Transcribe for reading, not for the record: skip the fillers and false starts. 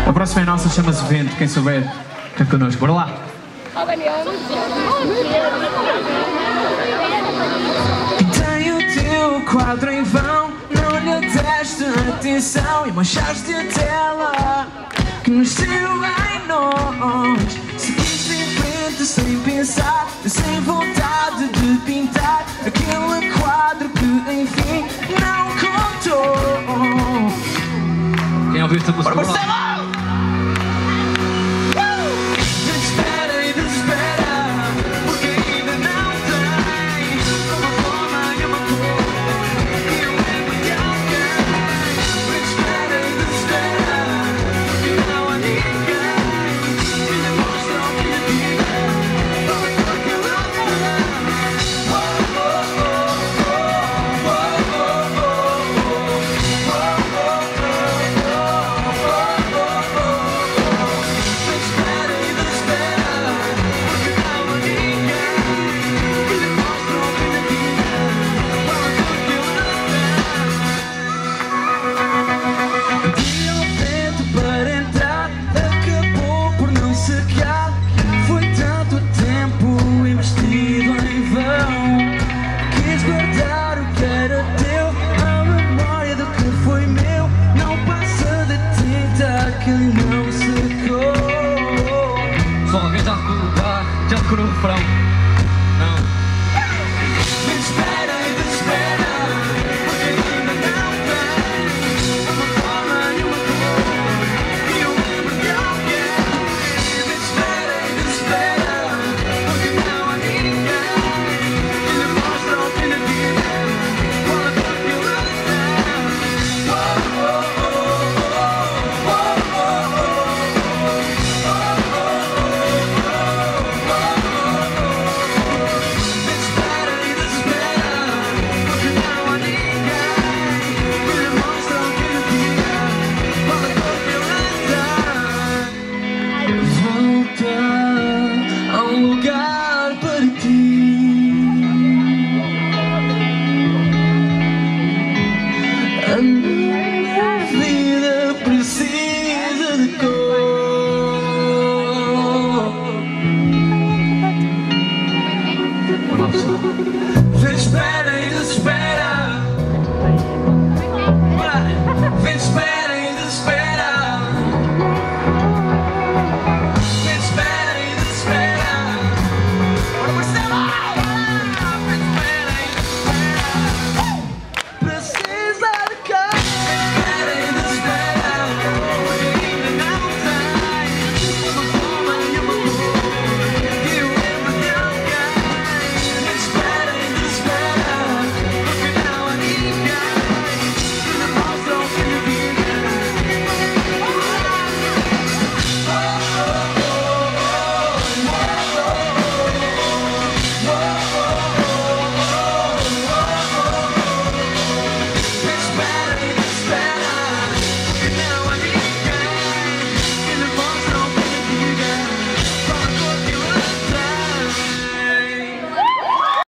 A próxima é nossa, chama-se Vento. Quem souber, está connosco. Bora lá. Tenho o teu quadro em vão, não lhe deste atenção e manchaste a tela que nasceu em nós. Seguiste em frente sem pensar, sem vontade de pintar aquele quadro que enfim não contou. Quem ouviu esta música? Marcelo! Desespera e desespera, porque ainda não tens uma forma e uma cor que eu lembro de alguém. Desespera e desespera, porque não há ninguém que lhe mostre o que lhe diga. Fala com aquele alguém. Foi tanto tempo investido em vão. Quis guardar o que era teu, a memória do que foi meu. Não passa de tinta que não secou. Só alguém já decorou o refrão.